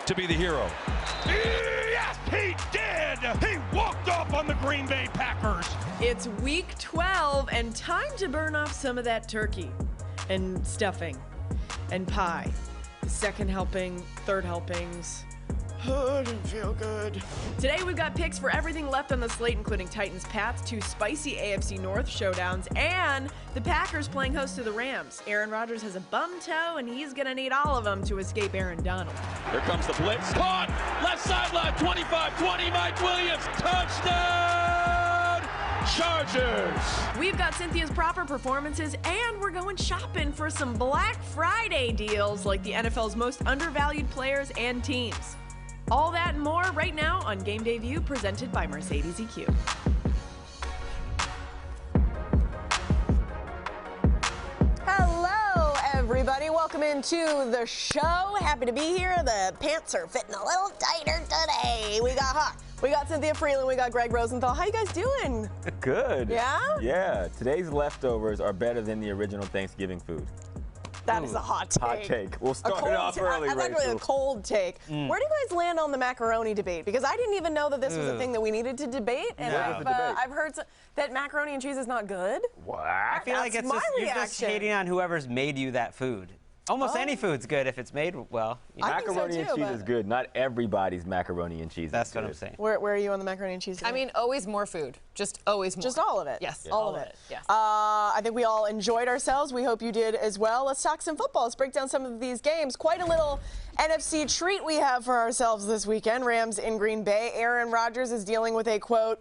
to be the hero. Yes, he did! He walked off on the Green Bay Packers. It's week 12 and time to burn off some of that turkey and stuffing and pie. Second helping, third helpings. Oh, I didn't feel good. Today we've got picks for everything left on the slate, including Titans-Pats, 2 spicy AFC North showdowns, and the Packers playing host to the Rams. Aaron Rodgers has a bum toe, and he's going to need all of them to escape Aaron Donald. Here comes the blitz. Caught! Left sideline, 25-20, Mike Williams. Touchdown! Chargers! We've got Cynthia's proper performances, and we're going shopping for some Black Friday deals like the NFL's most undervalued players and teams. All that and more right now on Game Day View, presented by Mercedes EQ. Hello, everybody. Welcome into the show. Happy to be here. The pants are fitting a little tighter today. We got Hawk. We got Cynthia Freeland. We got Greg Rosenthal. How you guys doing? Good. Yeah? Yeah. Today's leftovers are better than the original Thanksgiving food. That is a hot take. Hot take. We'll start it off early, That's actually a cold take. Where do you guys land on the macaroni debate? Because I didn't even know that this was a thing that we needed to debate. And I've heard that macaroni and cheese is not good. What? I feel like it's just, you're just hating on whoever's made you that food. Almost any food's good if it's made well. You know. Macaroni and cheese is good. Not everybody's macaroni and cheese. That's what I'm saying. Where are you on the macaroni and cheese debate? I mean, always more food. Just always more. Just all of it? Yes. All of it. Yes. I think we all enjoyed ourselves. We hope you did as well. Let's talk some football. Let's break down some of these games. Quite a little NFC treat we have for ourselves this weekend. Rams in Green Bay. Aaron Rodgers is dealing with a, quote,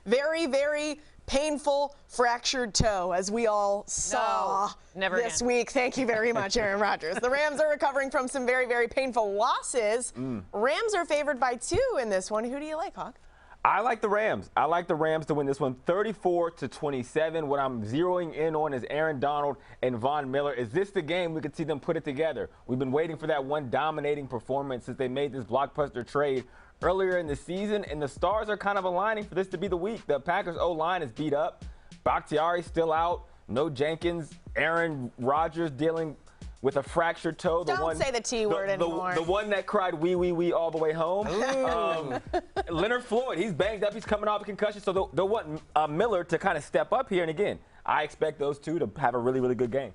very, very painful fractured toe, as we all saw this week. Thank you very much, Aaron Rodgers. The Rams are recovering from some very, very painful losses. Rams are favored by 2 in this one. Who do you like, Hawk? I like the Rams. I like the Rams to win this one 34-27. What I'm zeroing in on is Aaron Donald and Von Miller. Is this the game we could see them put it together? We've been waiting for that one dominating performance since they made this blockbuster trade earlier in the season, and the stars are kind of aligning for this to be the week. The Packers O-line is beat up. Bakhtiari's still out. No Jenkins. Aaron Rodgers dealing with a fractured toe. Don't say the T word anymore. The one that cried wee all the way home. Leonard Floyd, he's banged up. He's coming off a concussion. So they'll want Miller to kind of step up here. And again, I expect those two to have a really, really good game.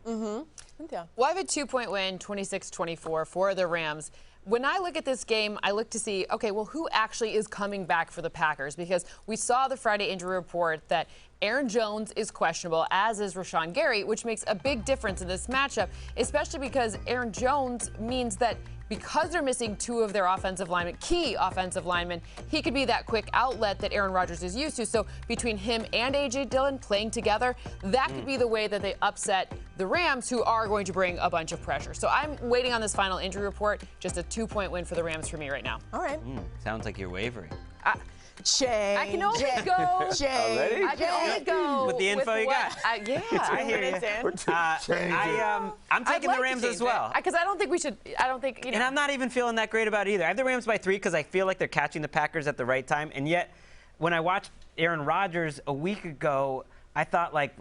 Cynthia. Well, I have a 2-point win, 26-24 for the Rams. When I look at this game, I look to see, okay, well, who actually is coming back for the Packers? Because we saw the Friday injury report that Aaron Jones is questionable, as is Rashawn Gary, which makes a big difference in this matchup, especially because Aaron Jones means that because they're missing 2 of their offensive linemen, key offensive linemen, he could be that quick outlet that Aaron Rodgers is used to. So between him and A.J. Dillon playing together, that could be the way that they upset the Rams, who are going to bring a bunch of pressure. So I'm waiting on this final injury report. Just a 2-point win for the Rams for me right now. All right. Sounds like you're wavering. Change. I can only go. Already? I can only go With the info you got. Yeah. I hear you. I'm taking the Rams as well. Because I don't think we should. I don't think, you know. And I'm not even feeling that great about it either. I have the Rams by 3 because I feel like they're catching the Packers at the right time. And yet, when I watched Aaron Rodgers a week ago, I thought, like,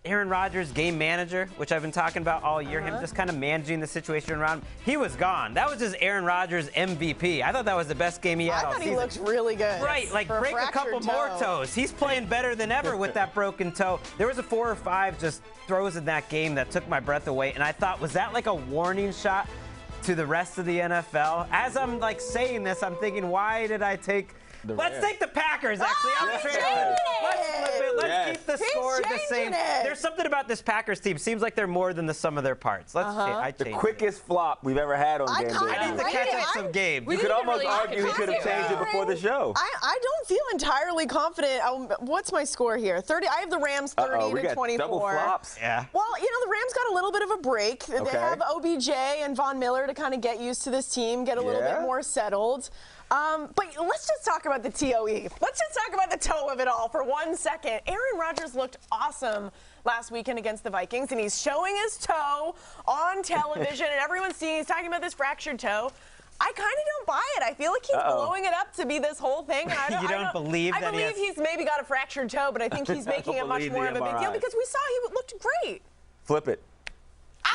Aaron Rodgers, game manager, which I've been talking about all year, him just kind of managing the situation around him. He was gone. That was just Aaron Rodgers MVP. I thought that was the best game he had all season. I thought he looked really good. Right, like break a couple more toes. He's playing better than ever with that broken toe. There was a 4 or 5 just throws in that game that took my breath away, and I thought, was that like a warning shot to the rest of the NFL? As I'm like saying this, I'm thinking, why did I take... Let's take the Packers, actually. I'm trailing. Let's flip it. Let's keep the score the same. There's something about this Packers team. Seems like they're more than the sum of their parts. Let's change. The quickest flop we've ever had on Game Day. I need to catch up some games. You could almost argue he could have changed it before the show. I don't feel entirely confident. What's my score here? 30. I have the Rams 30-24. We got double flops. Yeah. Well, you know, the Rams got a little bit of a break. They have OBJ and Von Miller to kind of get used to this team, get a little bit more settled. But let's just talk about the TOE. Let's just talk about the toe of it all for 1 second. Aaron Rodgers looked awesome last weekend against the Vikings, and he's showing his toe on television, and everyone's seeing he's talking about this fractured toe. I kind of don't buy it. I feel like he's blowing it up to be this whole thing. And I don't believe that I believe he's maybe got a fractured toe, but I think he's making it much more of a big deal because we saw he looked great. Flip it.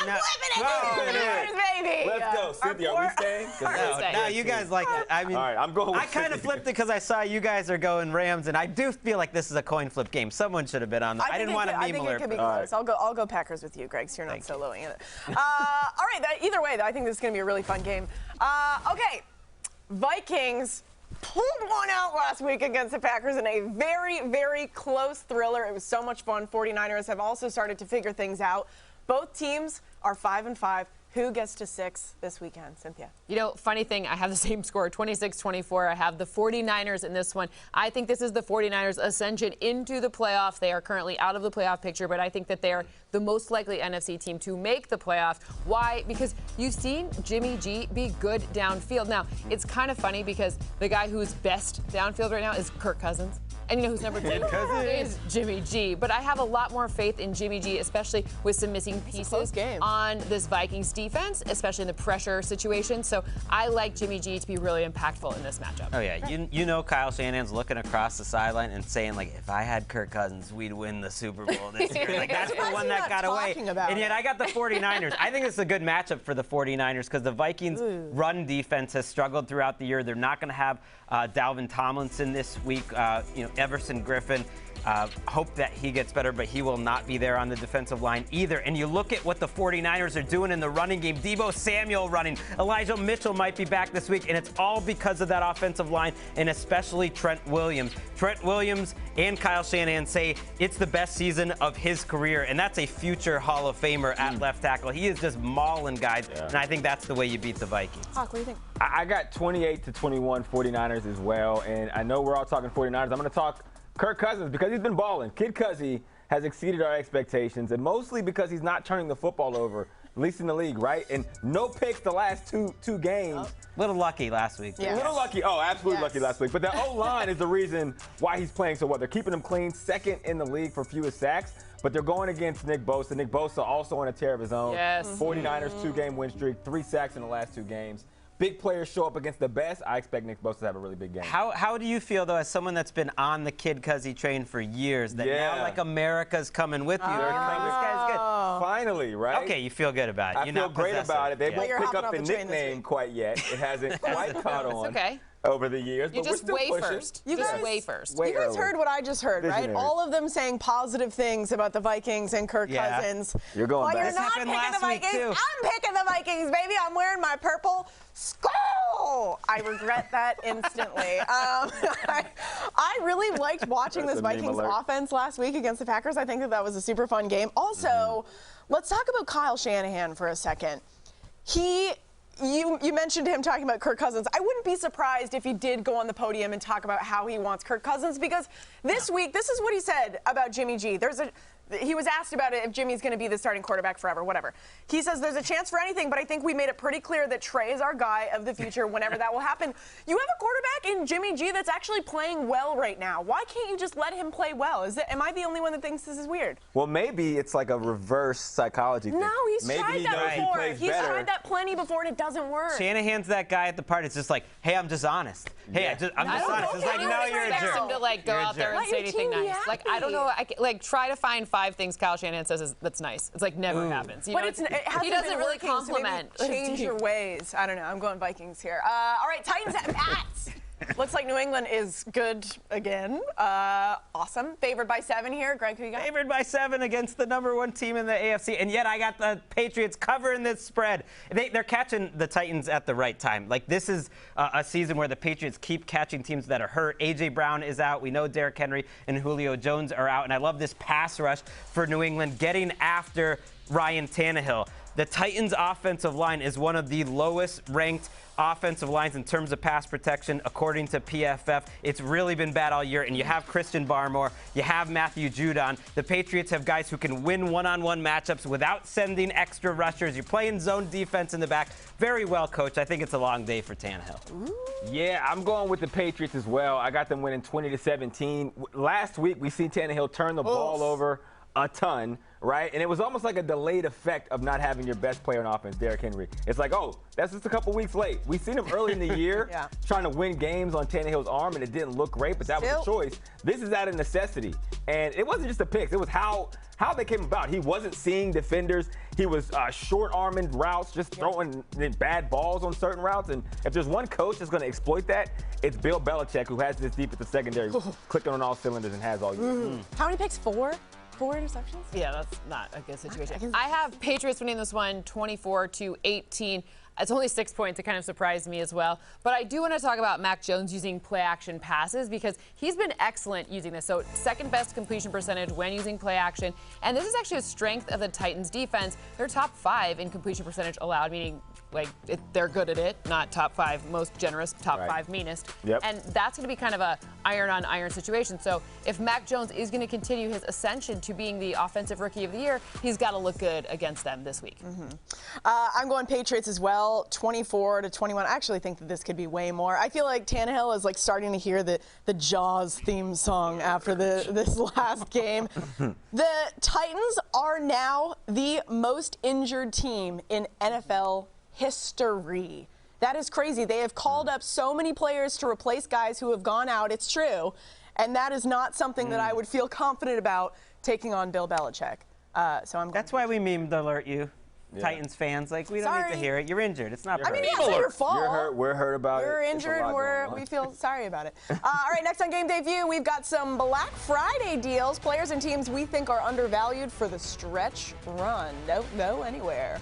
I'm flipping it to the Steelers, baby. Let's go. Cynthia, are we staying? No, you guys like it. I mean, all right, I'm going with I kind of flipped it because I saw you guys are going Rams, and I do feel like this is a coin flip game. Someone should have been on that. I didn't want to meme alert. I think it could be close. Right. I'll go Packers with you, Greg, so you're not soloing it. All right, either way, I think this is going to be a really fun game. Okay, Vikings pulled one out last week against the Packers in a very, very close thriller. It was so much fun. 49ers have also started to figure things out. Both teams are 5-5. Who gets to 6 this weekend, Cynthia? You know, funny thing, I have the same score, 26-24. I have the 49ers in this one. I think this is the 49ers' ascension into the playoffs. They are currently out of the playoff picture, but I think that they are the most likely NFC team to make the playoffs. Why? Because you've seen Jimmy G be good downfield. Now, it's kind of funny because the guy who's best downfield right now is Kirk Cousins. And you know who's number 2? Is Jimmy G. But I have a lot more faith in Jimmy G, especially with some missing pieces on this Vikings defense, especially in the pressure situation. So I like Jimmy G to be really impactful in this matchup. Oh, yeah. You know Kyle Shanahan's looking across the sideline and saying, like, if I had Kirk Cousins, we'd win the Super Bowl this year. Like, that's the one that got away. And yet I got the 49ers. I think it's a good matchup for the 49ers because the Vikings' run defense has struggled throughout the year. They're not going to have Dalvin Tomlinson this week. Everson Griffin. Hope that he gets better, but he will not be there on the defensive line either. And you look at what the 49ers are doing in the running game. Deebo Samuel running. Elijah Mitchell might be back this week, and it's all because of that offensive line, and especially Trent Williams. Trent Williams and Kyle Shanahan say it's the best season of his career, and that's a future Hall of Famer at left tackle. He is just mauling guys, and I think that's the way you beat the Vikings. Hawk, what do you think? I got 28-21 49ers as well, and I know we're all talking 49ers. I'm going to talk Kirk Cousins because he's been balling. Kid Cuzzy has exceeded our expectations, and mostly because he's not turning the football over, at least in the league, right? And no picks the last two games. Little lucky last week. Yeah. A little lucky. Oh, absolutely lucky last week. But the O-line is the reason why he's playing so well. They're keeping him clean, second in the league for fewest sacks, but they're going against Nick Bosa. Nick Bosa also on a tear of his own. Yes. 49ers 2-game win streak, 3 sacks in the last 2 games. Big players show up against the best. I expect Nick Bosa to have a really big game. How do you feel, though, as someone that's been on the Kid Cuzzy train for years, that now, like, America's coming with you? They're like, this guy's good. Finally, right? Okay, you feel good about it. I feel great about it. They won't pick up the the train nickname quite yet. It hasn't quite caught on Okay. over the years. You but just we're still way pushing. first. You guys way first. Way You guys early. heard what I just heard, right? Visionaries. All of them saying positive things about the Vikings and Kirk Cousins. You're going But back. you're This not happened picking the last week, Vikings. too. I'm picking the Vikings, baby. I'm wearing my purple skull. I regret that instantly. I really liked watching this That's a meme Vikings alert. offense last week against the Packers. I think that was a super fun game. Also, let's talk about Kyle Shanahan for a second. You mentioned him talking about Kirk Cousins. I wouldn't be surprised if he did go on the podium and talk about how he wants Kirk Cousins, because this week, this is what he said about Jimmy G. He was asked about it if Jimmy's going to be the starting quarterback forever, whatever. He says there's a chance for anything, but I think we made it pretty clear that Trey is our guy of the future whenever that will happen. You have a quarterback in Jimmy G that's actually playing well right now. Why can't you just let him play well? Am I the only one that thinks this is weird? Well, maybe it's like a reverse psychology thing. No, he's maybe tried he that knows before. He plays He's better. tried that plenty before, and it doesn't work. Shanahan's that guy at the party. It's just like, hey, I'm just honest. Hey, I'm just honest. It's like, no, you're a expect jerk. him to like go You're a out there jerk. and say Let your anything team be nice. Like, I don't know. Like try to find 5 things Kyle Shanahan says that's nice. It's like never happens. You But know, it hasn't he doesn't been really working, so maybe compliment. change your ways. I don't know. I'm going Vikings here. All right, Titans at Pats. Looks like New England is good again. Awesome. Favored by 7 here. Greg, who you got? Favored by 7 against the #1 team in the AFC, and yet I got the Patriots covering this spread. They're catching the Titans at the right time. Like, this is a season where the Patriots keep catching teams that are hurt. A.J. Brown is out. We know Derrick Henry and Julio Jones are out, and I love this pass rush for New England getting after Ryan Tannehill. The Titans' offensive line is one of the lowest ranked offensive lines in terms of pass protection, according to PFF. It's really been bad all year, and you have Christian Barmore, you have Matthew Judon. The Patriots have guys who can win one-on-one matchups without sending extra rushers. You're playing zone defense in the back. Very well coached. I think it's a long day for Tannehill. Yeah, I'm going with the Patriots as well. I got them winning 20-17. Last week, we see Tannehill turn the ball over a ton. right? And it was almost like a delayed effect of not having your best player on offense, Derrick Henry. It's like, oh, that's just a couple weeks late. We've seen him early in the year trying to win games on Tannehill's arm, and it didn't look great, but that was a choice. This is out of necessity. And it wasn't just the picks. It was how they came about. He wasn't seeing defenders. He was short-arming routes, just throwing bad balls on certain routes. And if there's one coach that's going to exploit that, it's Bill Belichick, who has this deep at the secondary, clicking on all cylinders and has all you. How many picks? Four interceptions? Yeah, that's not a good situation. I have Patriots winning this one 24-18. It's only 6 points. It kind of surprised me as well. But I do want to talk about Mac Jones using play-action passes because he's been excellent using this. So second best completion percentage when using play-action. And this is actually a strength of the Titans defense. They're top 5 in completion percentage allowed, meaning like they're good at it, not top 5 most generous, top 5 meanest. And that's going to be kind of a iron-on-iron situation. So if Mac Jones is going to continue his ascension to being the offensive rookie of the year, he's got to look good against them this week. I'm going Patriots as well. 24-21. I actually think that this could be way more. I feel like Tannehill is like starting to hear the Jaws theme song after this last game. The Titans are now the most injured team in NFL history. That is crazy. They have called up so many players to replace guys who have gone out. It's true. And that is not something that I would feel confident about taking on Bill Belichick. That's why we memed to alert you. Titans fans, like, we don't need to hear it. You're injured. It's not. I mean, it's not your fault. You're hurt. We're hurt about it. You're injured. We feel sorry about it. All right, next on Game Day View, we've got some Black Friday deals. Players and teams we think are undervalued for the stretch run. Don't go anywhere.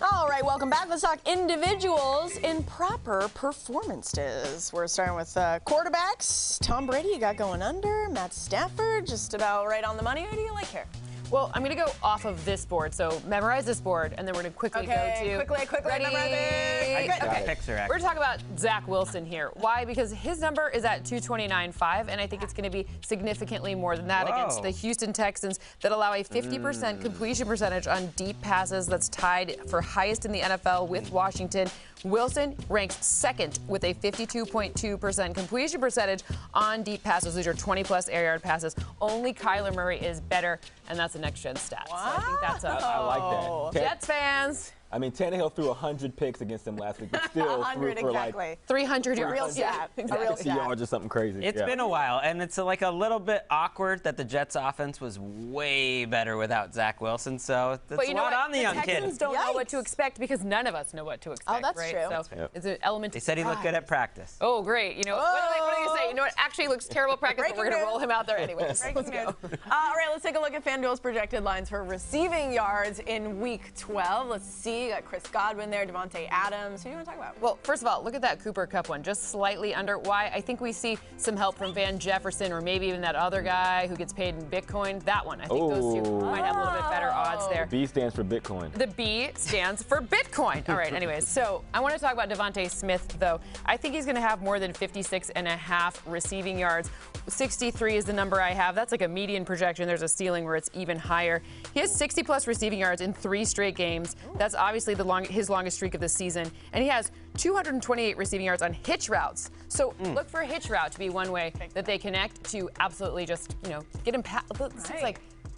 All right, welcome back. Let's talk individuals in proper performances. We're starting with quarterbacks. Tom Brady, you got going under. Matt Stafford, just about right on the money. Who do you like here? Well, I'm going to go off of this board, so memorize this board, and then we're going to quickly go to... Quickly, ready? memorize it. Okay. We're talking about Zach Wilson here. Why? Because his number is at 229.5, and I think it's going to be significantly more than that against the Houston Texans that allow a 50% completion percentage on deep passes. That's tied for highest in the NFL with Washington. Wilson ranks second with a 52.2% completion percentage on deep passes. These are 20-plus air yard passes. Only Kyler Murray is better, and that's a next-gen stat. Wow. So I think that's I like that. Jets fans. I mean, Tannehill threw 100 picks against them last week, but still 100 threw for exactly. like 300 yards. A real stat. A real 60 stat. yards or something crazy. It's been a while, and it's like a little bit awkward that the Jets' offense was way better without Zach Wilson. So that's But you a know lot what? on the young Texans kid. don't know Yikes. what to expect because none of us know what to expect. Oh, that's right? true. So it's an element. They said he looked good at practice. Oh, great. You know, what do you say? You know what? Actually looks terrible at practice, but we're going to Breaking roll him out there anyways. Breaking Let's go. news. All right, let's take a look at FanDuel's projected lines for receiving yards in Week 12. Let's see. Got Chris Godwin there, Devontae Adams. Who do you want to talk about? Well, first of all, look at that Cooper Kupp one, just slightly under. Why? I think we see some help from Van Jefferson or maybe even that other guy who gets paid in Bitcoin. That one. I think those two might have a little bit better odds there. B stands for Bitcoin. The B stands for Bitcoin. All right, anyways, so I want to talk about Devontae Smith, though. I think he's going to have more than 56.5 receiving yards. 63 is the number I have. That's like a median projection. There's a ceiling where it's even higher. He has 60-plus receiving yards in 3 straight games. That's obviously his longest streak of the season. And he has 228 receiving yards on hitch routes. So look for a hitch route to be one way that they connect to absolutely just, get him past. It's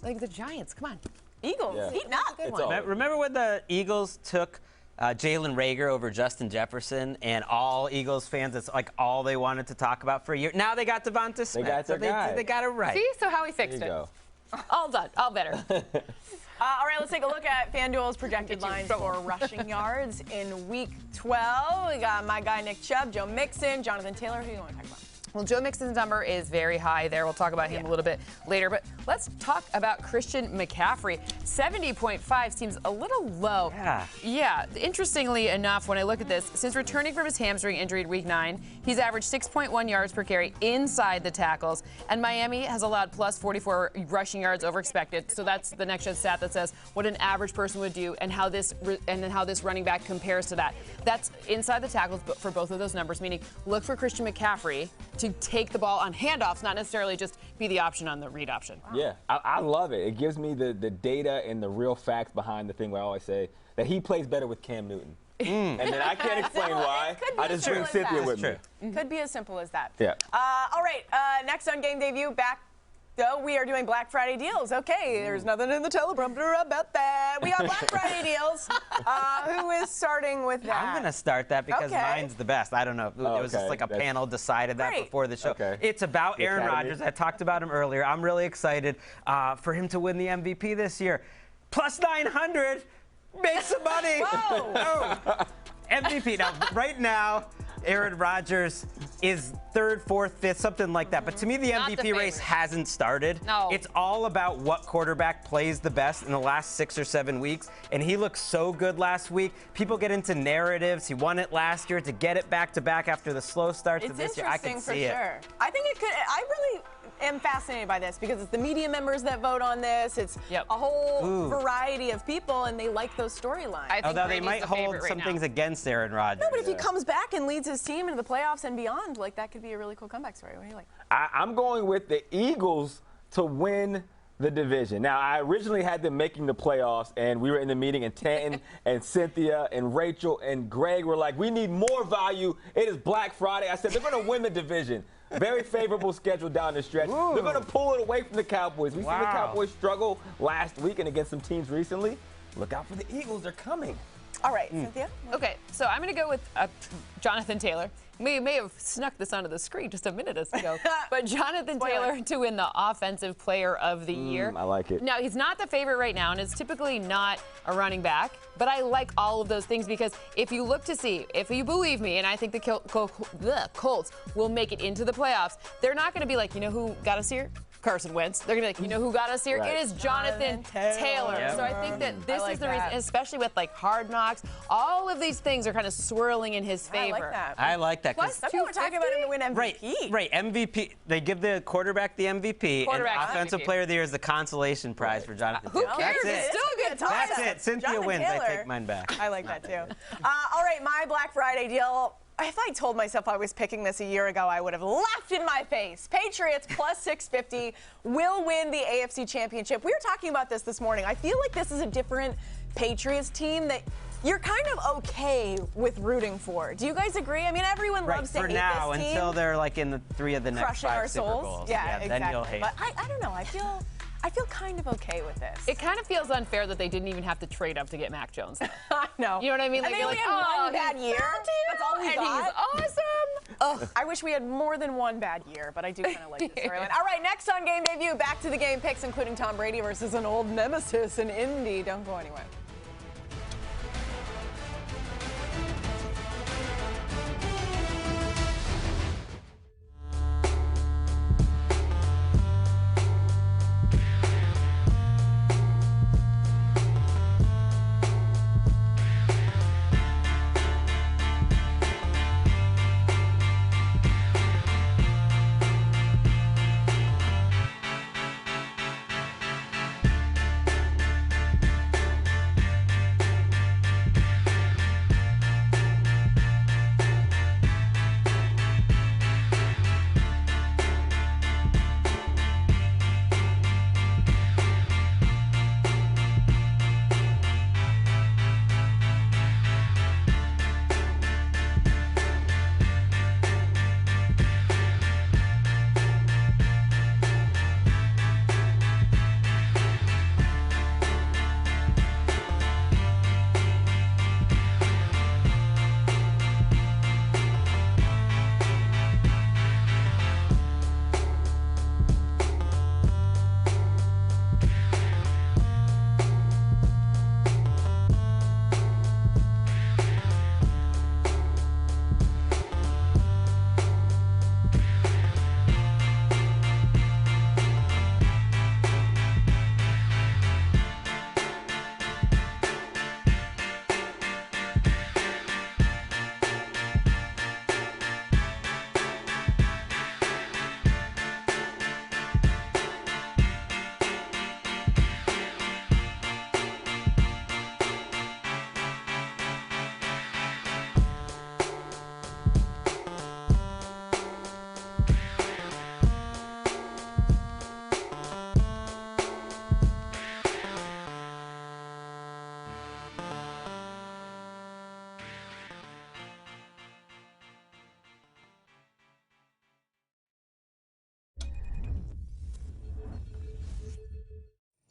like the Giants. Come on. Eagles. Heating up. It's all- Remember when the Eagles took Jalen Reagor over Justin Jefferson, and all Eagles fans, it's like all they wanted to talk about for a year. Now they got Devonta Smith. They got their guy. They got it right. See? So how he There fixed you it. go. All done. All better. All right, let's take a look at FanDuel's projected lines for rushing yards in Week 12. We got my guy Nick Chubb, Joe Mixon, Jonathan Taylor. Who do you want to talk about? Well, Joe Mixon's number is very high there. We'll talk about him a little bit later. But let's talk about Christian McCaffrey. 70.5 seems a little low. Yeah. Interestingly enough, when I look at this, since returning from his hamstring injury in Week 9, he's averaged 6.1 yards per carry inside the tackles. And Miami has allowed plus 44 rushing yards over expected. So that's the next-gen stat that says what an average person would do and how this running back compares to that. That's inside the tackles for both of those numbers, meaning look for Christian McCaffrey to take the ball on handoffs, not necessarily just be the option on the read option. Yeah, I love it. It gives me the data and the real facts behind the thing where I always say that he plays better with Cam Newton. And then I can't explain why. I just bring Cynthia with me. Could be as simple as that. Yeah. All right, next on Game Day View, back. So we are doing Black Friday deals. Okay, there's nothing in the teleprompter about that. We got Black Friday deals. Who is starting with that? I'm going to start that because mine's the best. I don't know. It was just like a panel decided that before the show. Okay. It's about Aaron Rodgers. I talked about him earlier. I'm really excited for him to win the MVP this year. Plus 900. Make some money. Whoa. Oh. MVP. Now, right now, Aaron Rodgers is 3rd, 4th, 5th, something like that. But to me, the Not the MVP race favorite. hasn't started. No. It's all about what quarterback plays the best in the last 6 or 7 weeks. And he looked so good last week. People get into narratives. He won it last year. To get it back-to-back after the slow start to this year, I can see it. I think it could. I really am fascinated by this because it's the media members that vote on this. It's a whole variety of people, and they like those storylines. Although they might hold some things against Aaron Rodgers. No, but if he comes back and leads his team into the playoffs and beyond, like that could be a really cool comeback story. What do you like? I'm going with the Eagles to win the division. Now, I originally had them making the playoffs, and we were in the meeting, and Tanton and Cynthia and Rachel and Greg were like, we need more value. It is Black Friday. I said, they're going to win the division. Very favorable schedule down the stretch. They're going to pull it away from the Cowboys. We see the Cowboys struggle last week and against some teams recently. Look out for the Eagles. They're coming. All right, Cynthia? Okay, so I'm going to go with Jonathan Taylor. We may have snuck this onto the screen just a minute ago, but Jonathan Taylor to win the Offensive Player of the Year. I like it. Now, he's not the favorite right now, and it's typically not a running back, but I like all of those things because if you look to see, if you believe me, and I think the Colts will make it into the playoffs, they're not going to be like, you know who got us here? Carson Wentz. They're going to be like, you know who got us here? Right. It is Jonathan Taylor. Yep. So I think that this like is the that. reason, especially with like Hard Knocks, all of these things are kind of swirling in his favor. I like that. I like that. Plus, Some people are talking about him to win MVP. Right, MVP. They give the quarterback the MVP, Quarterback and Offensive MVP. Player of the Year is the consolation prize for Jonathan Who Taylor. cares? That's It's it. still a good time. That's it. Cynthia Jonathan wins. Taylor. I take mine back. I like that too. All right, my Black Friday deal. If I told myself I was picking this a year ago, I would have laughed in my face. Patriots plus 650 will win the AFC Championship. We were talking about this morning. I feel like this is a different Patriots team that you're kind of okay with rooting for. Do you guys agree? I mean, everyone loves to for hate now, this team. until they're like in the 3 of the next Crushing 5 our Super souls. Bowls. Yeah, Then exactly. you'll hate. But I don't know. I feel I feel kind of okay with this. It kind of feels unfair that they didn't even have to trade up to get Mac Jones. I know. You know what I mean? And Like, they you're only like, had one bad he's year. 32, That's all we and got. he's awesome. Ugh, I wish we had more than one bad year, but I do kind of like this storyline. All right, next on Game Day View, back to the game picks, including Tom Brady versus an old nemesis in Indy. Don't go anywhere.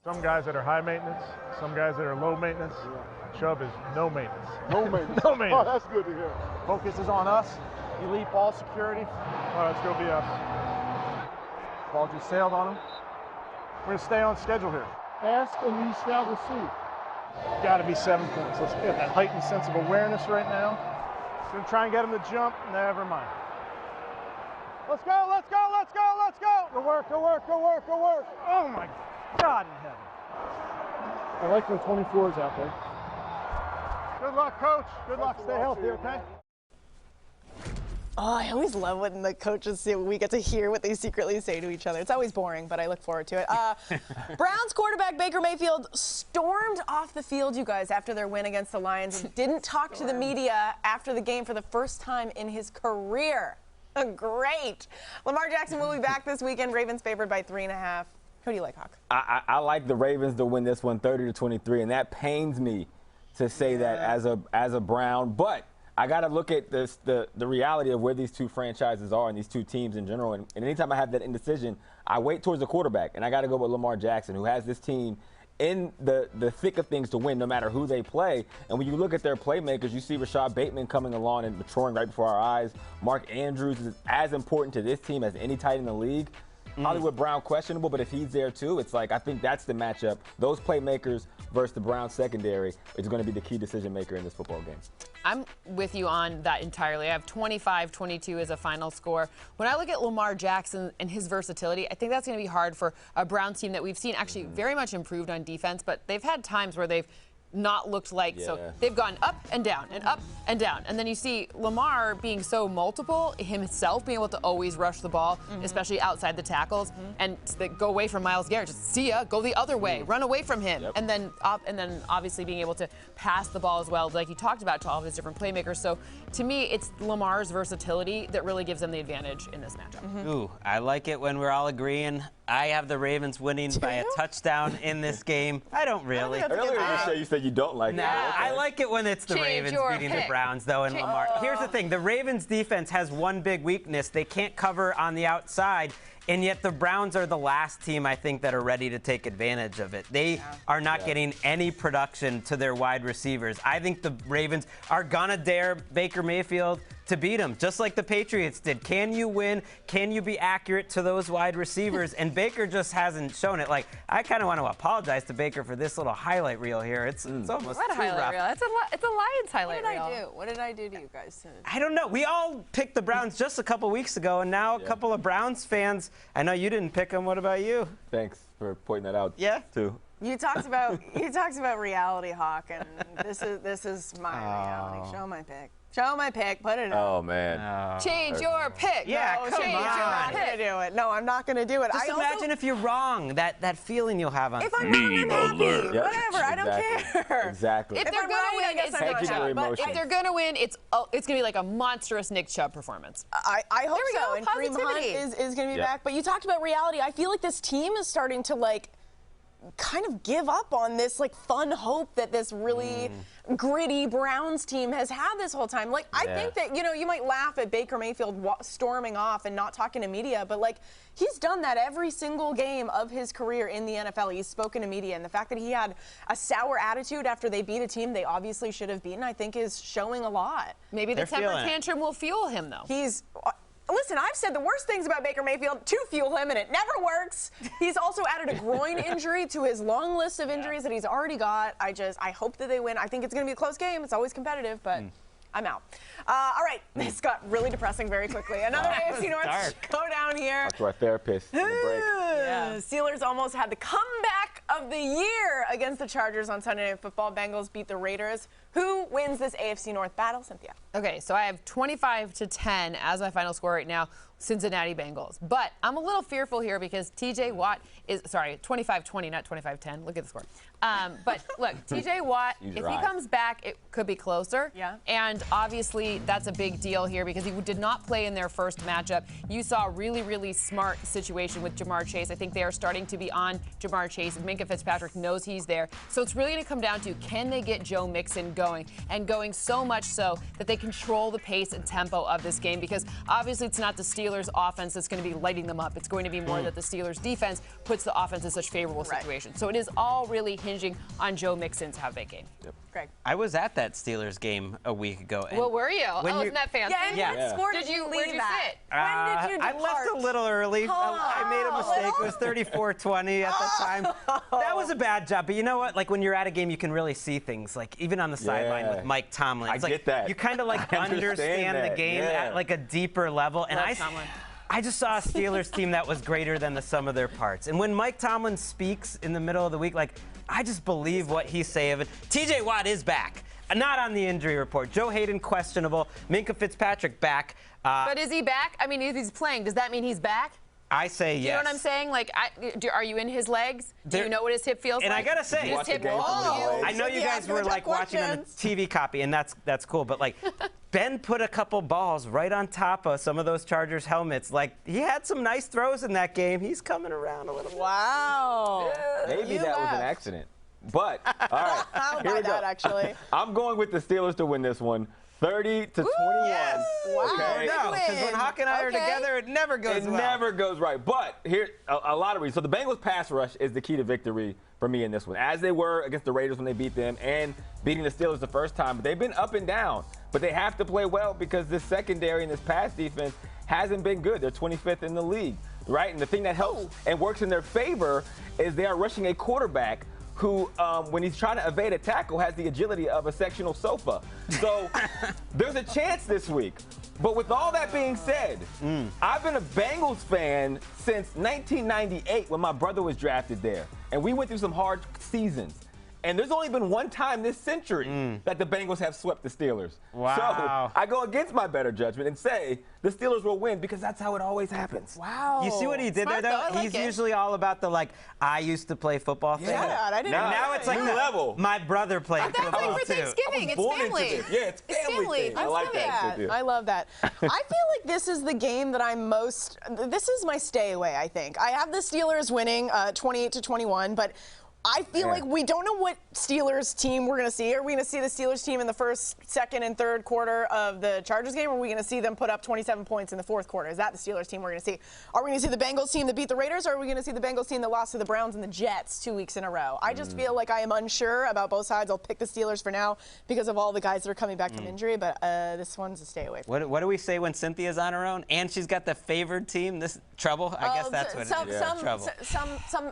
Some guys that are high maintenance, some guys that are low maintenance. Chubb is no maintenance. No maintenance. No maintenance. Oh, that's good to hear. Focus is on us. Elite ball security. All right, let's go be us. Ball just sailed on him. We're going to stay on schedule here. Ask and you shall receive. Got to be 7 points. Let's get that heightened sense of awareness right now. Going to try and get him to jump. Never mind. Let's go, let's go, let's go, let's go. Go work, go work, go work, go work. Oh my God in heaven. I like when 24 is out there. Good luck, coach. Good luck. Stay healthy, okay? Oh, I always love when the coaches say we get to hear what they secretly say to each other. It's always boring, but I look forward to it. Browns quarterback Baker Mayfield stormed off the field, you guys, after their win against the Lions and didn't talk to the media after the game for the first time in his career. Great. Lamar Jackson will be back this weekend. Ravens favored by 3.5. Who do you like, Hawk? I like the Ravens to win this one 30-23, and that pains me to say that as a Brown, but I got to look at this, the reality of where these two franchises are and these two teams in general. And anytime I have that indecision, I wait towards the quarterback, and I got to go with Lamar Jackson, who has this team in the thick of things to win no matter who they play. And when you look at their playmakers, you see Rashad Bateman coming along and maturing right before our eyes. Mark Andrews is as important to this team as any tight in the league. Hollywood Brown questionable, but if he's there too, it's like I think that's the matchup. Those playmakers versus the Browns secondary is going to be the key decision maker in this football game. I'm with you on that entirely. I have 25-22 as a final score. When I look at Lamar Jackson and his versatility, I think that's going to be hard for a Browns team that we've seen actually very much improved on defense, but they've had times where they've not looked like, so they've gone up and down and up and down. And then you see Lamar being so multiple, himself being able to always rush the ball, especially outside the tackles, and go away from Myles Garrett. Just see ya, go the other way, run away from him. And then obviously being able to pass the ball as well, like you talked about, to all of his different playmakers. So to me, it's Lamar's versatility that really gives them the advantage in this matchup. Ooh, I like it when we're all agreeing. I have the Ravens winning by a touchdown in this game. I don't really. Earlier in the show, you said you don't like it. I like it when it's the Ravens beating the Browns, though, and Lamar. Here's the thing. The Ravens defense has one big weakness. They can't cover on the outside. And yet the Browns are the last team, I think, that are ready to take advantage of it. They are not getting any production to their wide receivers. I think the Ravens are going to dare Baker Mayfield to beat them, just like the Patriots did. Can you win? Can you be accurate to those wide receivers? And Baker just hasn't shown it. Like, I kind of want to apologize to Baker for this little highlight reel here. It's almost What a too highlight rough. reel? It's a Lions highlight reel. What did I do? What did I do to you guys? I don't know. We all picked the Browns just a couple weeks ago, and now a couple of Browns fans. I know you didn't pick them. What about you? Thanks for pointing that out. Too. You talked about reality, Hawk, and this is my reality. Show my pick. Show my pick. Put it up. Oh man. Change your pick. Yeah, no, come change on. your I'm not pick. gonna do it. No, I'm not gonna do it. Just imagine if you're wrong. That feeling you'll have on. If I'm wrong, I'm happy. Yep. Whatever. I don't care. Exactly. If If they're I'm gonna right, win, I guess it's I'm Nick not Chubb. happy. But emotions. if they're gonna win, it's gonna be like a monstrous Nick Chubb performance. I hope There we so. go, And Kareem Hunt positivity. is going to be back. But you talked about reality. I feel like this team is starting to kind of give up on this fun hope that this really gritty Browns team has had this whole time. I think that you might laugh at Baker Mayfield storming off and not talking to media, but he's done that every single game of his career in the NFL. He's spoken to media, and the fact that he had a sour attitude after they beat a team they obviously should have beaten, I think, is showing a lot. Maybe the temper tantrum will fuel him, though. Listen, I've said the worst things about Baker Mayfield to fuel him, and it never works. He's also added a groin injury to his long list of injuries that he's already got. I hope that they win. I think it's going to be a close game. It's always competitive, but I'm out. All right, this got really depressing very quickly. Another AFC North showdown here. Talk to our therapist on the break. Steelers almost had the comeback of the year against the Chargers on Sunday Night Football. Bengals beat the Raiders. Who wins this AFC North battle, Cynthia? Okay, so I have 25-10 as my final score right now, Cincinnati Bengals. But I'm a little fearful here because TJ Watt is, 25-20, not 25-10. Look at the score. But look, TJ Watt, if he comes back, it could be closer. Yeah. And obviously, that's a big deal here because he did not play in their first matchup. You saw a really, really smart situation with Jamar Chase. I think they are starting to be on Jamar Chase. Minka Fitzpatrick knows he's there. So it's really going to come down to, can they get Joe Mixon going, and going so much so that they control the pace and tempo of this game, because obviously it's not the Steelers offense that's going to be lighting them up. It's going to be more that the Steelers defense puts the offense in such favorable situations. So it is all really hinging on Joe Mixon to have that game. Greg. I was at that Steelers game a week ago. Well, were you? Isn't that fancy? Yeah, and what score did you Where'd leave you at? sit? When did you I left a little early. I made a mistake. It was 34-20 at the time. That was a bad job. But you know what? When you're at a game, you can really see things. Even on the sideline with Mike Tomlin. I get that. You kind of understand the game at a deeper level. And I just saw a Steelers team that was greater than the sum of their parts. And when Mike Tomlin speaks in the middle of the week, I just believe what he's saying. TJ Watt is back. Not on the injury report. Joe Hayden questionable. Minka Fitzpatrick back. But is he back? I mean, if he's playing, does that mean he's back? I say yes. You know what I'm saying? Are you in his legs? Do you know what his hip feels like? And I gotta say, his hip I know you guys were watching on the TV copy, and that's cool. But Ben put a couple balls right on top of some of those Chargers helmets. He had some nice throws in that game. He's coming around a little bit. Wow. Maybe that was an accident. But, all right, I'll buy that, actually. I'm going with the Steelers to win this one, 30-21. Yes. Wow. Okay. Because when Hawk and I are together, it never goes well. It never goes right. But here, a lot of reasons. So the Bengals pass rush is the key to victory for me in this one, as they were against the Raiders when they beat them and beating the Steelers the first time. But they've been up and down. But they have to play well because this secondary and this pass defense hasn't been good. They're 25th in the league, right? And the thing that helps and works in their favor is they are rushing a quarterback who, when he's trying to evade a tackle, has the agility of a sectional sofa. So there's a chance this week. But with all that being said, I've been a Bengals fan since 1998 when my brother was drafted there. And we went through some hard seasons. And there's only been one time this century that the Bengals have swept the Steelers. Wow. So I go against my better judgment and say the Steelers will win because that's how it always happens. Wow. You see what he did Smart, there, though? though. I He's like it. usually all about the, like, I used to play football thing. Yeah, I didn't know Now that. it's like New the level. My brother played That's football, like for too. Thanksgiving. It's Born into family. this. Yeah, it's family. Thing. I like that. I love that. I feel like this is the game that I'm most. This is my stay away. I think I have the Steelers winning 28-21, but I feel like we don't know what Steelers team we're going to see. Are we going to see the Steelers team in the first, second, and third quarter of the Chargers game? Or are we going to see them put up 27 points in the fourth quarter? Is that the Steelers team we're going to see? Are we going to see the Bengals team that beat the Raiders? Or are we going to see the Bengals team that lost to the Browns and the Jets 2 weeks in a row? I just feel like I am unsure about both sides. I'll pick the Steelers for now because of all the guys that are coming back from injury. But this one's a stay away. What do we say when Cynthia's on her own? And she's got the favored team? This trouble? I guess that's what it is.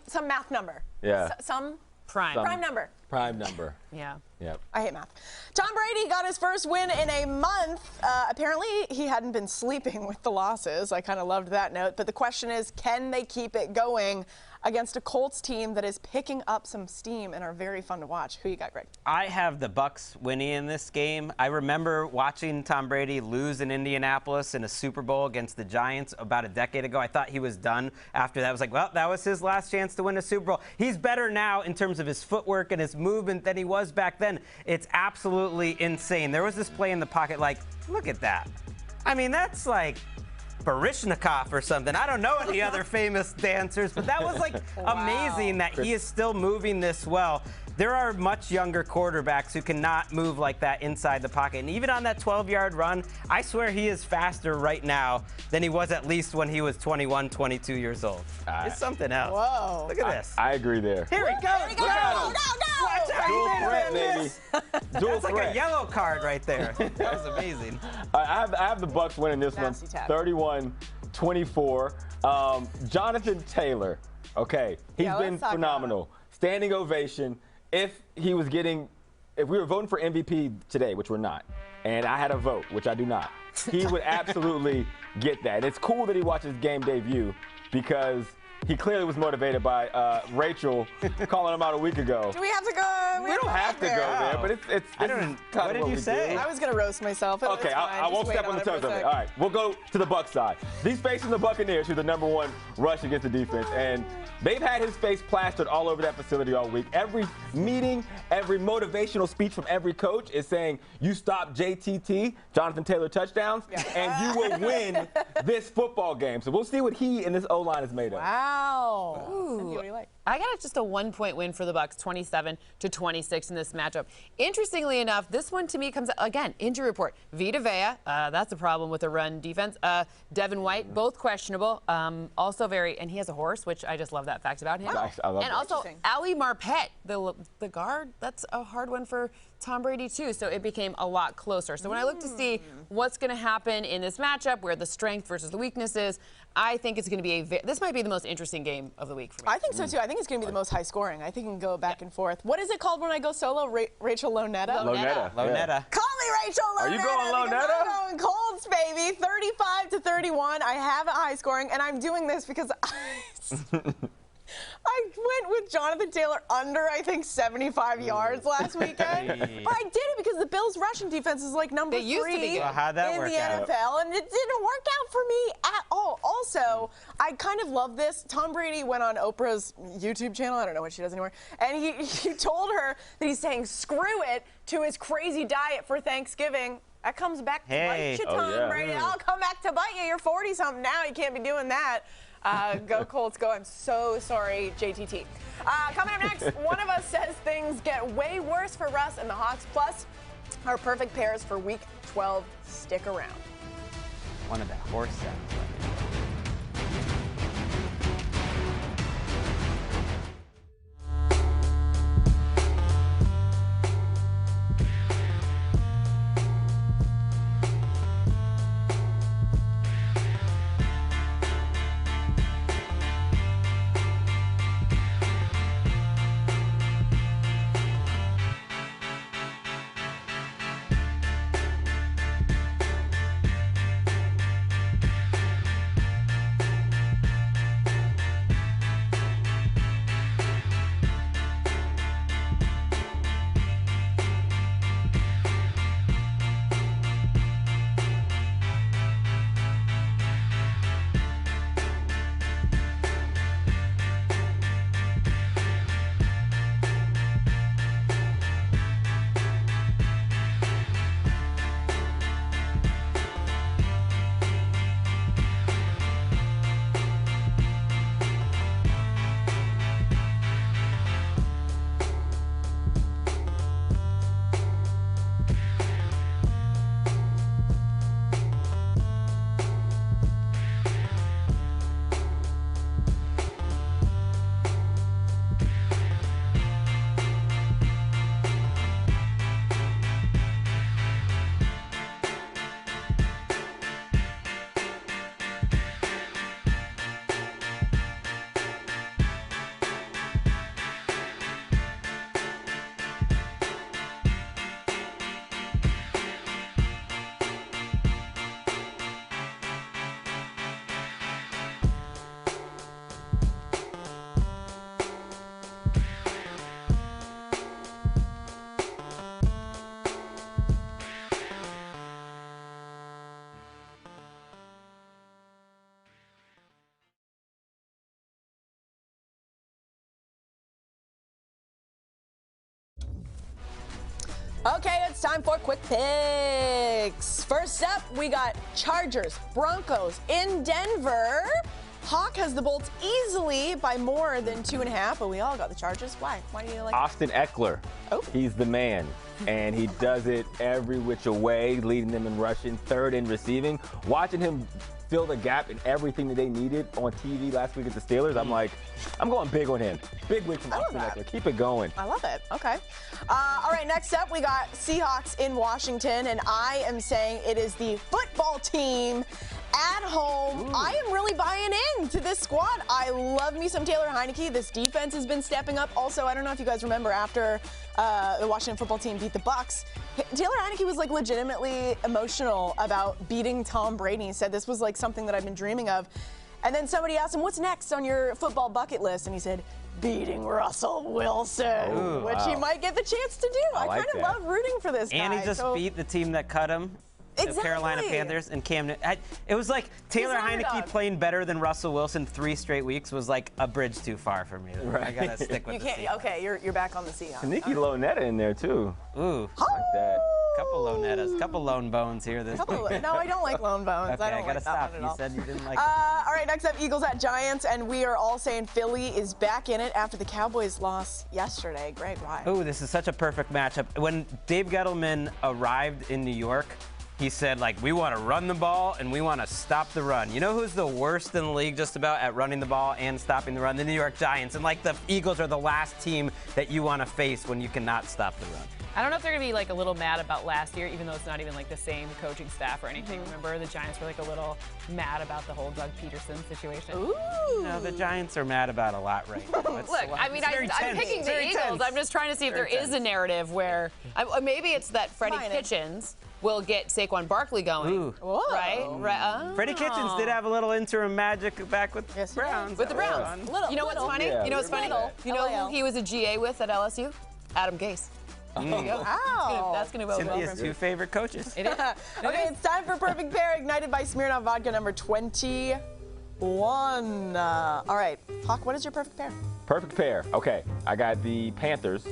Some math number. Yeah. Some Prime number. Prime number. Yeah. Yep. I hate math. Tom Brady got his first win in a month. Apparently, he hadn't been sleeping with the losses. I kind of loved that note. But the question is, can they keep it going against a Colts team that is picking up some steam and are very fun to watch? Who you got, Greg? I have the Bucs winning in this game. I remember watching Tom Brady lose in Indianapolis in a Super Bowl against the Giants about a decade ago. I thought he was done after that. I was like, well, that was his last chance to win a Super Bowl. He's better now in terms of his footwork and his movement than he was back then. It's absolutely insane. There was this play in the pocket, like, look at that. I mean, that's like Baryshnikov or something. I don't know any other famous dancers, but that was like amazing that he is still moving this well. There are much younger quarterbacks who cannot move like that inside the pocket. And even on that 12-yard run, I swear he is faster right now than he was at least when he was 21, 22 years old. It's something else. Whoa. Look at this. I agree there. Here he goes. Look at him. Go. Watch out. Dual He threat, made baby. this. Dual That's like threat. a yellow card right there. That was amazing. I have the Bucs winning this Nasty one, tap. 31-24. Jonathan Taylor, okay, he's been let's talk phenomenal. Standing ovation. If we were voting for MVP today, which we're not, and I had a vote, which I do not, he would absolutely get that. And it's cool that he watches Game Day View because he clearly was motivated by Rachel calling him out a week ago. Do we have to go? We don't have to go there, but it's I don't. What did you say? I was going to roast myself. Okay, I won't step on the toes of it. All right, we'll go to the Bucs side. He's facing the Buccaneers, who's the #1 rush against the defense, and they've had his face plastered all over that facility all week. Every meeting, every motivational speech from every coach is saying, you stop JTT, Jonathan Taylor touchdowns, and you will win this football game. So we'll see what he and this O-line is made of. Wow. Ooh. What do you like? I got just a 1-point win for the Bucs, 27-26 in this matchup. Interestingly enough, this one to me comes again injury report. Vita Vea, that's a problem with the run defense. Devin White, both questionable. Also and he has a horse, which I just love that fact about him. Nice. I love and that. also Ali Marpet, the guard. That's a hard one for Tom Brady too. So it became a lot closer. So when I look to see what's going to happen in this matchup, where the strength versus the weakness is, I think it's going to be this might be the most interesting game of the week for me. I think so too. I think it's going to be the most high scoring. I think it can go back and forth. What is it called when I go solo? Rachel Lonetta? Lonetta. Lonetta. Call me Rachel Lonetta. Are you going because Lonetta? I'm going Colts, baby. 35-31. I have it high scoring, and I'm doing this because I went with Jonathan Taylor under, I think, 75 yards last weekend. But I did it because the Bills' rushing defense is like number 3 used to be good. Well, how'd that in work the out? NFL, and it didn't work out for me at all. Also, I kind of love this. Tom Brady went on Oprah's YouTube channel. I don't know what she does anymore. And he told her that he's saying screw it to his crazy diet for Thanksgiving. That comes back to bite you, Tom Brady. I'll come back to bite you. You're 40-something now. You can't be doing that. Go Colts, go. I'm so sorry, JTT. Coming up next, one of us says things get way worse for Russ and the Hawks. Plus, our perfect pairs for Week 12. Stick around. One of that horse sounds. Okay, it's time for quick picks. First up, we got Chargers-Broncos in Denver. Hawk has the Bolts easily by more than 2.5, but we all got the Chargers. Why? Why do you like Austin Eckler? Oh. He's the man, and he does it every which way, leading them in rushing, third in receiving. Watching him fill the gap in everything that they needed on TV last week at the Steelers, I'm like, I'm going big on him. Big week from Austin Eckler. Keep it going. I love it. Okay. All right, next up, we got Seahawks in Washington, and I am saying it is the football team at home. Ooh. I am really buying into this squad. I love me some Taylor Heineke. This defense has been stepping up. Also, I don't know if you guys remember after the Washington football team beat the Bucs, Taylor Heineke was like legitimately emotional about beating Tom Brady. He said this was like something that I've been dreaming of. And then somebody asked him, what's next on your football bucket list? And he said, beating Russell Wilson, which he might get the chance to do. I kind of love rooting for this guy. And he just beat the team that cut him. The Carolina Panthers and Cam Newton. It was like Taylor Heineke playing better than Russell Wilson 3 straight weeks was like a bridge too far for me. Right. I gotta stick with Okay, you're back on the Seahawks. Nicky Lonetta in there too. Ooh, like that. Couple Lonettas, couple lone bones here this week. No, I don't like lone bones. Okay, I don't gotta like that stop. one at You all. said you didn't like it. All right, next up, Eagles at Giants, and we are all saying Philly is back in it after the Cowboys lost yesterday. Greg, why? Oh, this is such a perfect matchup. When Dave Gettleman arrived in New York, he said, like, we want to run the ball and we want to stop the run. You know who's the worst in the league just about at running the ball and stopping the run? The New York Giants. And, like, the Eagles are the last team that you want to face when you cannot stop the run. I don't know if they're going to be, like, a little mad about last year, even though it's not even, like, the same coaching staff or anything. Remember, the Giants were, like, a little mad about the whole Doug Peterson situation. Ooh. No, the Giants are mad about a lot right now. Look, I mean, I'm picking the Eagles. I'm just trying to see if there is a narrative where maybe it's that Freddie Kitchens will get Saquon Barkley going. Ooh. Right? Freddie Kitchens did have a little interim magic back with the Browns. With the Browns. You know what's funny? Yeah, you know what's funny? You know who he was a GA with at LSU? Adam Gase. There you go. Wow. That's going to bode well. Cynthia's 2 favorite coaches. It is. Okay, it's time for Perfect Pair, ignited by Smirnoff Vodka number 21. All right, Hawk, what is your perfect pair? Perfect pair. Okay, I got the Panthers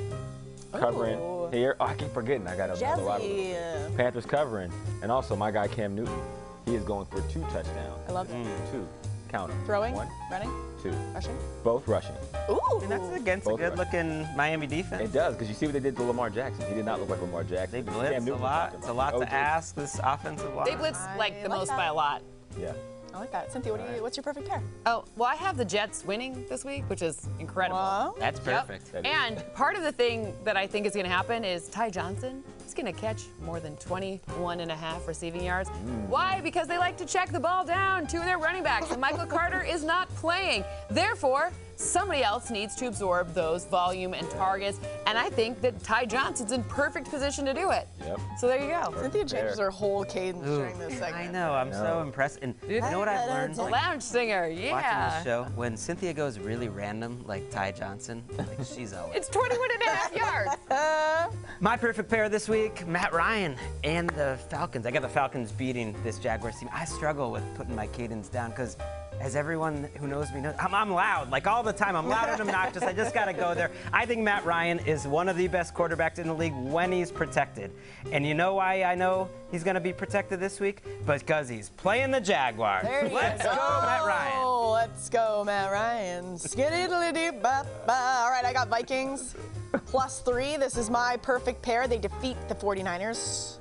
covering here. Oh, I keep forgetting. I got another lot of Panthers covering. And also my guy Cam Newton. He is going for 2 touchdowns. I love that. 2. Count them. Throwing? 1, Running? 2. Rushing? Both rushing. Ooh. And that's against a good-looking Miami defense. It does, because you see what they did to Lamar Jackson. He did not look like Lamar Jackson. They blitzed a lot. It's a lot to ask this offensive line. They blitzed, like, the most by a lot. Yeah. I like that. Cynthia, what's your perfect pair? Oh, well, I have the Jets winning this week, which is incredible. Wow. That's perfect. Yep. And part of the thing that I think is going to happen is Ty Johnson is going to catch more than 21.5 receiving yards. Why? Because they like to check the ball down to their running backs, and Michael Carter is not playing. Therefore, somebody else needs to absorb those volume and targets, and I think that Ty Johnson's in perfect position to do it. Yep. So there you go. Cynthia changes her whole cadence during this segment. I know. I'm so impressed. And you know what I've learned? The lounge singer, yeah. Watching this show, when Cynthia goes really random, like Ty Johnson, like she's always. It's 21.5 yards. My perfect pair this week, Matt Ryan and the Falcons. I got the Falcons beating this Jaguars team. I struggle with putting my cadence down because, as everyone who knows me knows, I'm loud, like all the time. I'm loud and obnoxious. I just got to go there. I think Matt Ryan is one of the best quarterbacks in the league when he's protected. And you know why I know he's going to be protected this week? Because he's playing the Jaguars. Let's go, Matt Ryan. Let's go, Matt Ryan. Skiddly-dee-bop-ba. All right, I got Vikings +3. This is my perfect pair. They defeat the 49ers.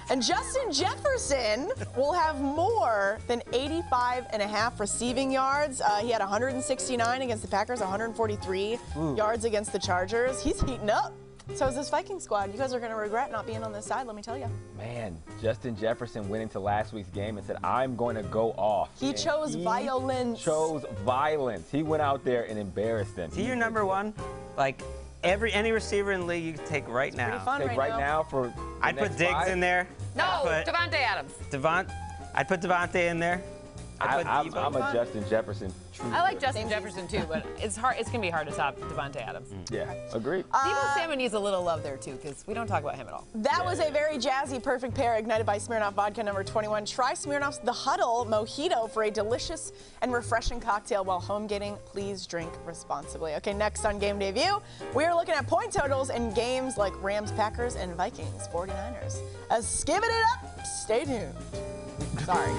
And Justin Jefferson will have more than 85.5 receiving yards. He had 169 against the Packers, 143 yards against the Chargers. He's heating up. So is this Viking squad. You guys are going to regret not being on this side, let me tell you. Man, Justin Jefferson went into last week's game and said, I'm going to go off. He chose violence. Chose violence. He went out there and embarrassed them. Is he your number one? Like, any receiver in the league you can take right now. Pretty fun Take right now for I'd put Diggs in there. No, Devontae Adams. I'd put Devontae in there. I'm a Justin Jefferson. I like Justin Jefferson too, but it's hard. It's gonna be hard to top Devontae Adams. Yeah, agreed. Deebo Samuel needs a little love there too, because we don't talk about him at all. That was a very jazzy, perfect pair ignited by Smirnoff Vodka number 21. Try Smirnoff's The Huddle Mojito for a delicious and refreshing cocktail while home gating. Please drink responsibly. Okay, next on Game Day View, we are looking at point totals in games like Rams, Packers, and Vikings, 49ers. Skivving it up, stay tuned. Sorry.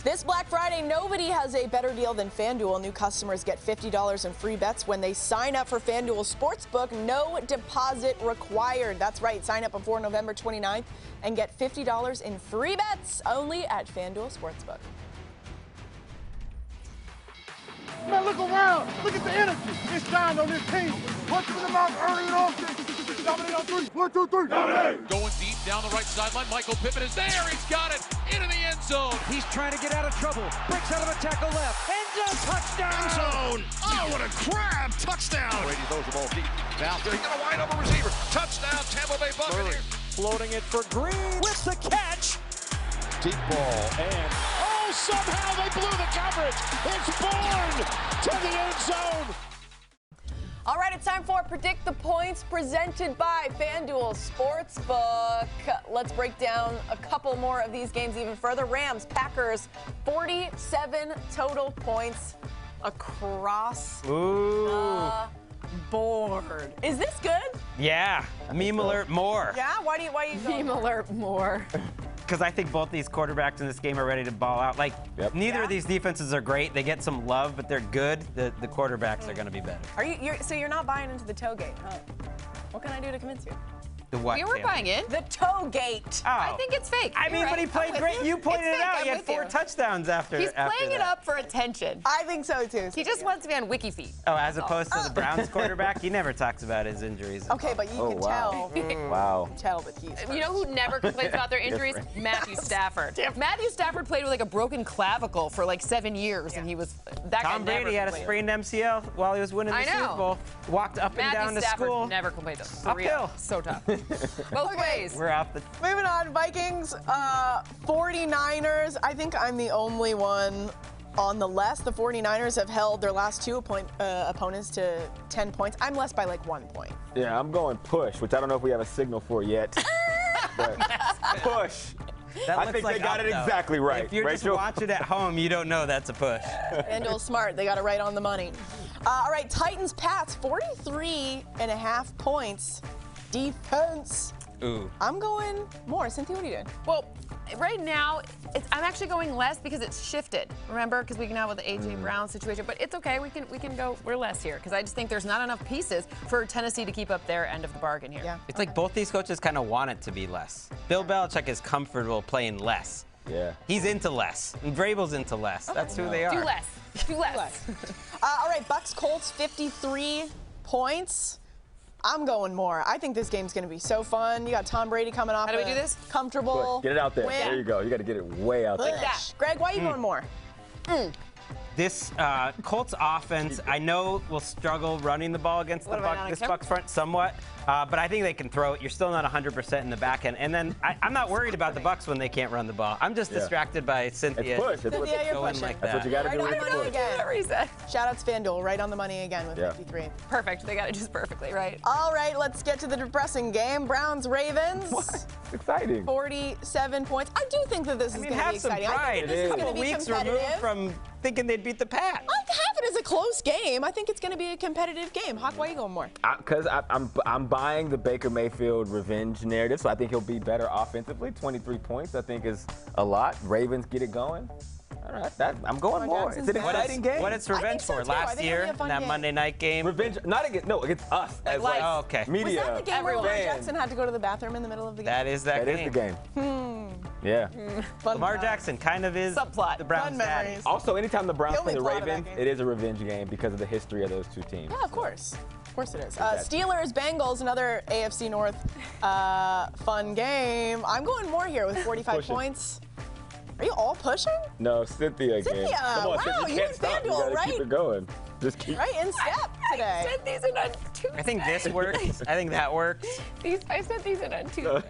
This Black Friday, nobody has a better deal than FanDuel. New customers get $50 in free bets when they sign up for FanDuel Sportsbook. No deposit required. That's right. Sign up before November 29th and get $50 in free bets only at FanDuel Sportsbook. Man, look around. Look at the energy. It's shine on this team. Punch him in the mouth early and often. Dominate on three. 1, 2, 3. Dominate. Going deep down the right sideline. Michael Pittman is there. He's got it into the end zone. He's trying to get out of trouble. Breaks out of a tackle left. End zone touchdown. End zone. Oh, what a grab. Touchdown. Brady throws the ball deep. Now he's got a wide open receiver. Touchdown, Tampa Bay Buccaneers. Floating it for Green with the catch. Deep ball and somehow they blew the coverage. It's Bourne to the end zone. All right, it's time for Predict the Points presented by FanDuel Sportsbook. Let's break down a couple more of these games even further. Rams, Packers, 47 total points across the board. Is this good? Yeah. Meme alert more. Yeah? Why do you Meme alert more. Because I think both these quarterbacks in this game are ready to ball out. Like, neither of these defenses are great. They get some love, but they're good. The quarterbacks are going to be better. So you're not buying into the toe gate, huh? What can I do to convince you? The what? You were buying in. The toe gate. Oh. I think it's fake. I mean, but he played great. You pointed it out. He had 4 touchdowns after. He's playing it up for attention. I think so too. He just wants to be on WikiFeet. Oh, as opposed to the Browns quarterback, he never talks about his injuries. Okay, but you can tell. Wow. You can tell that he's. You know who never complains about their injuries? Matthew Stafford. Matthew Stafford played with like a broken clavicle for like 7 years, and he was that Tom guy never Brady had a complained. sprained MCL while he was winning the Super Bowl. Walked up and down to Stafford school. Never complained though. For Uphill. real. So tough. Both ways. We're off the. Moving on, Vikings, 49ers. I think I'm the only one on the less. The 49ers have held their last 2 opponents to 10 points. I'm less by like 1 point. Yeah, I'm going push, which I don't know if we have a signal for yet. But push. I think they got it exactly right. If you're just watching at home, you don't know that's a push. FanDuel's smart. They got it right on the money. All right, Titans-Pats, 43.5 points. defense. Ooh. I'm going more. Cynthia, what are you doing? Well, right now, I'm actually going less because it's shifted. Remember, because we can have with the A.J. Brown situation, but it's okay. We can go. We're less here because I just think there's not enough pieces for Tennessee to keep up their end of the bargain here. Yeah. It's like both these coaches kind of want it to be less. Bill Belichick is comfortable playing less. Yeah. He's into less. And Vrabel's into less. That's who they are. Do less. Do less. All right, Bucs-Colts, 53 points. I'm going more. I think this game's going to be so fun. You got Tom Brady coming off. How do we do this? Comfortable. Get it out there. win. There you go. You got to get it way out there. Push. Greg, why are you going more? This Colts offense, I know, will struggle running the ball against What about this Alex? Bucs front somewhat, but I think they can throw it. You're still not 100% in the back end. And then I'm not worried about the Bucs when they can't run the ball. I'm just distracted by Cynthia. It's push. It's push. Cynthia, you're Going pushing. like That's what you that. got to do. Right With on the money push. again. That reason. Shout out to FanDuel, right on the money again with 53. Perfect. They got it just perfectly, right? All right, let's get to the depressing game. Browns-Ravens. It's exciting. 47 points. I do think that this is going to be Have some exciting. I pride. think that this is A going to couple be weeks competitive. removed from thinking they'd beat the Pats. I have it as a close game. I think it's going to be a competitive game. Hawk, why are you going more? Because I'm buying the Baker Mayfield revenge narrative, so I think he'll be better offensively. 23 points, I think, is a lot. Ravens get it going. All right, I'm going more. It's an exciting game. What it's revenge so for? too. I Last think it'll year, be a fun that game. Monday night game. Revenge, not against us as Like, oh, okay. media. Was that the game where Lamar fans. Jackson had to go to the bathroom in the middle of the game? That is that That game. is the game. Yeah. Fun Lamar times. Jackson kind of is Subplot. the Browns' Fun daddy. memories. Also, anytime the Browns The play only the plot of that Ravens, game. it is a revenge game because of the history of those two teams. Yeah, of course. Of course it is. Steelers-Bengals, another AFC North fun game. I'm going more here with 45 Pushing. points. Are you all pushing? No, Cynthia again. Cynthia, Come on, wow, Cynthia, you can't and stop. You FanDuel, gotta right? keep it going. Just keep. Right in step today. I sent these in on Tuesday. I think this works. I think that works. I sent these in on Tuesday.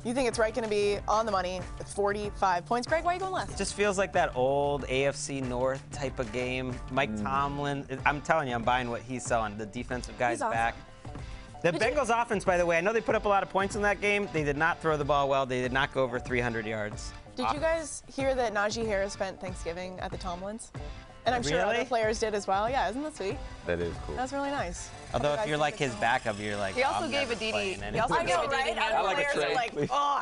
You think it's right going to be on the money with 45 points. Greg, why are you going less? Just feels like that old AFC North type of game. Mike Tomlin, I'm telling you, I'm buying what he's selling. The defensive guys He's awesome. back. The Bengals offense, by the way, I know they put up a lot of points in that game. They did not throw the ball well. They did not go over 300 yards. Did you guys hear that Najee Harris spent Thanksgiving at the Tomlins? And I'm sure Really? other players did as well. Yeah, isn't that sweet? That is cool. That's really nice. Although Couple if you're guys like did his it. backup, you're like, He also I'm gave never a DD. playing He also I anything. know, gave a right? DD Other like a players are trade, like, please. oh,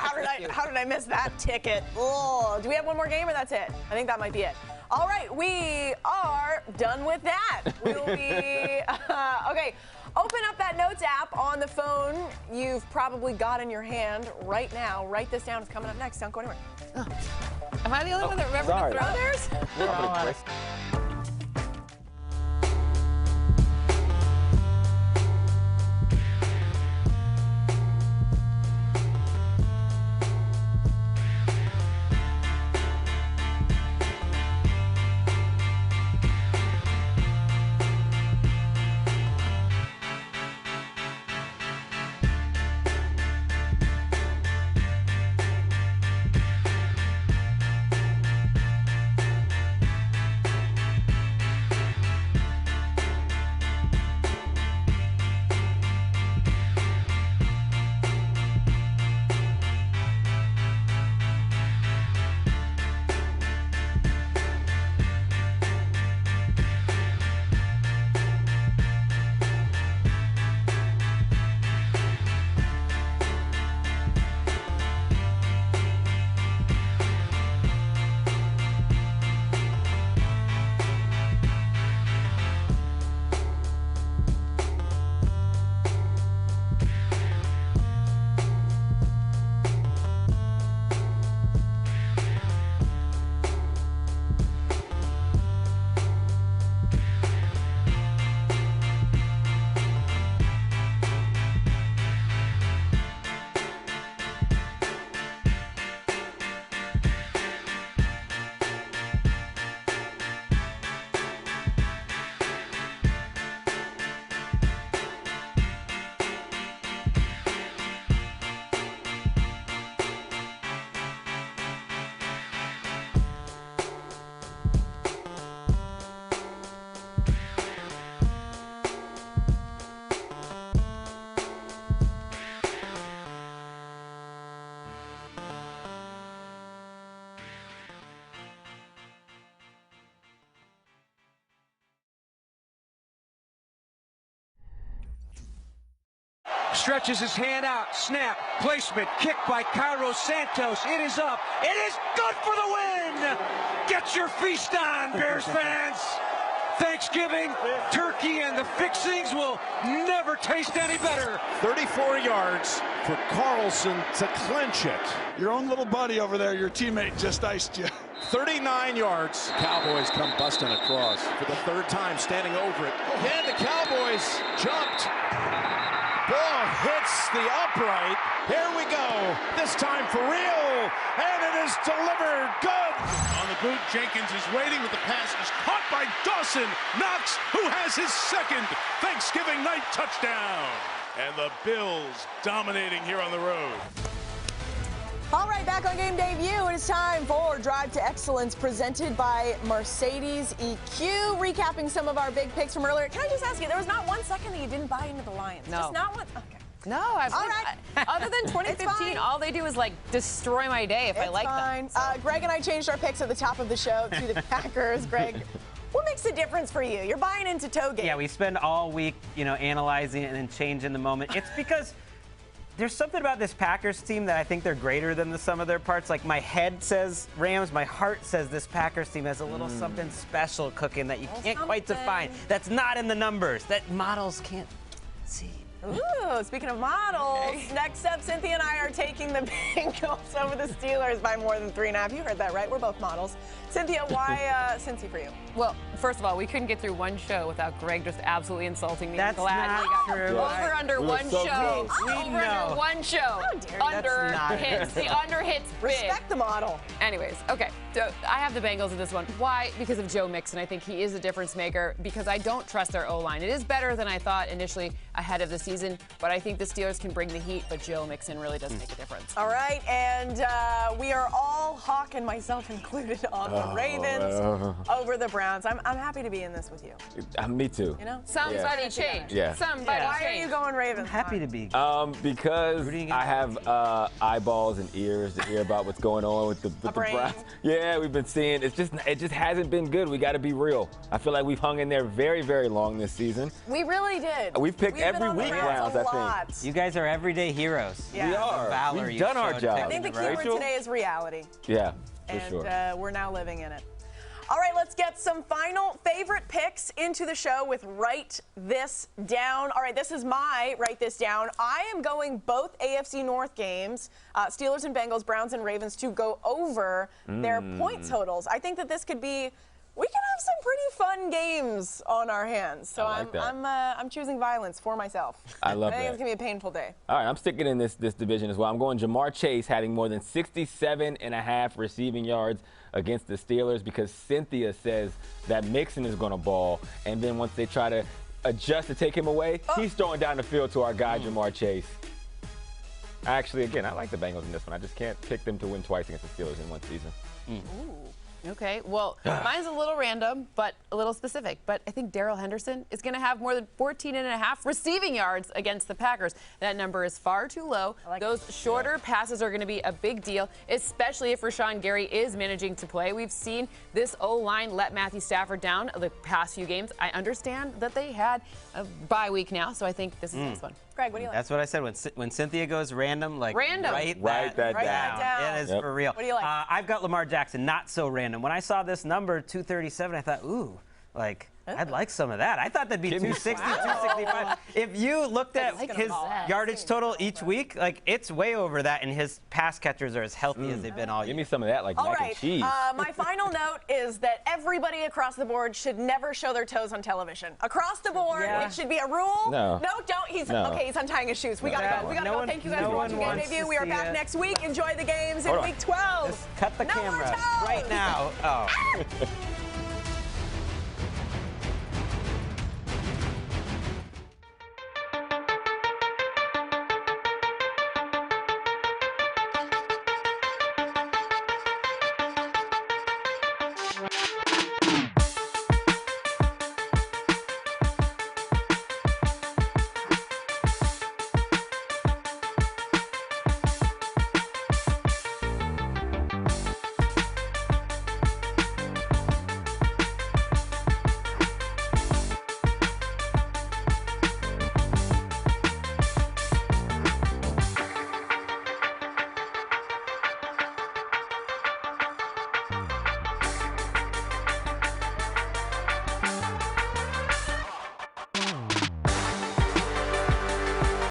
how did I miss that ticket? Oh, do we have one more game or that's it? I think that might be it. All right, we are done with that. We'll be, okay, open up that Notes app on the phone you've probably got in your hand right now. Write this down. It's coming up next. Don't go anywhere. Am I the only one that remembered sorry. to throw theirs? We're all out of Stretches his hand out. Snap. Placement. Kick by Cairo Santos. It is up. It is good for the win. Get your feast on, Bears fans. Thanksgiving, turkey, and the fixings will never taste any better. 34 yards for Carlson to clinch it. Your own little buddy over there, your teammate, just iced you. 39 yards. Cowboys come busting across for the third time, standing over it. And the Cowboys jumped. Ball hits the upright. Here we go. This time for real. And it is delivered. Good. On the boot, Jenkins is waiting with the pass. Is caught by Dawson Knox, who has his second Thanksgiving night touchdown. And the Bills dominating here on the road. All right, back on Game Day View, it is time for Drive to Excellence presented by Mercedes EQ. Recapping some of our big picks from earlier. Can I just ask you, there was not 1 second that you didn't buy into the Lions? No. Just not one? Okay. No, other than 2015, all they do is like destroy my day if I like them. So. Greg and I changed our picks at the top of the show to the Packers. Greg, what makes the difference for you? You're buying into Toegate. Yeah, we spend all week, analyzing it and then changing the moment. It's because there's something about this Packers team that I think they're greater than the sum of their parts. Like my head says Rams, my heart says this Packers team has a little something special cooking that you can't quite define. That's not in the numbers. That models can't see. Ooh, speaking of models, next up, Cynthia and I are taking the Bengals over the Steelers by more than 3.5. You heard that right. We're both models. Cynthia, why Cincy for you? Well, first of all, we couldn't get through one show without Greg just absolutely insulting me. That's glad not true. Over under one show. Under one show. How dare you. Under hits. The under hits big. Respect the model. Anyways, okay. So I have the Bengals in this one. Why? Because of Joe Mixon. I think he is a difference maker because I don't trust their O-line. It is better than I thought initially ahead of the season, but I think the Steelers can bring the heat, but Joe Mixon really does make a difference. All right, and we are all Hawk and myself included on the Ravens over the Browns. I'm happy to be in this with you. Me too. You know? Somebody change. Yeah. Somebody Why change. are you going Ravens? I'm happy to be. Because I have eyeballs and ears to hear about what's going on with the Browns. Yeah, we've been seeing it just hasn't been good. We got to be real. I feel like we've hung in there very, very long this season. We really did. We've picked every week Browns, I think. You guys are everyday heroes. Yeah. We are. Valor We've done our job. I think the key word today is reality. Yeah, for and, sure. We're now living in it. All right, let's get some final favorite picks into the show with Write This Down. All right, this is my Write This Down. I am going both AFC North games, Steelers and Bengals, Browns and Ravens, to go over their point totals. I think that this could be, we can have some pretty fun games on our hands. So I'm choosing violence for myself. I love I think that. it's going to be a painful day. All right, I'm sticking in this division as well. I'm going Jamar Chase having more than 67.5 receiving yards against the Steelers because Cynthia says that Mixon is going to ball. And then once they try to adjust to take him away, he's throwing down the field to our guy, Jamar Chase. Actually, again, I like the Bengals in this one. I just can't pick them to win twice against the Steelers in one season. Ooh. Okay, well, mine's a little random, but a little specific. But I think Darrell Henderson is going to have more than 14.5 receiving yards against the Packers. That number is far too low. Those shorter passes are going to be a big deal, especially if Rashawn Gary is managing to play. We've seen this O-line let Matthew Stafford down the past few games. I understand that they had a bye week now, so I think this is this one. Greg, what do you like? That's what I said. When Cynthia goes random, like write that down. It is for real. What do you like? I've got Lamar Jackson, not so random. When I saw this number, 237, I thought, ooh, like, I'd like some of that. I thought that'd be 260, 265. If you looked at his yardage total each week, like, it's way over that, and his pass catchers are as healthy as they've been all year. Give me some of that, like mac and cheese. My final note is that everybody across the board should never show their toes on television. Across the board, it should be a rule. No, don't. Okay, he's untying his shoes. We gotta go. We gotta go. Thank you guys for watching Game Debut. We are back next week. Enjoy the games in Week 12. Just cut the camera right now. Oh.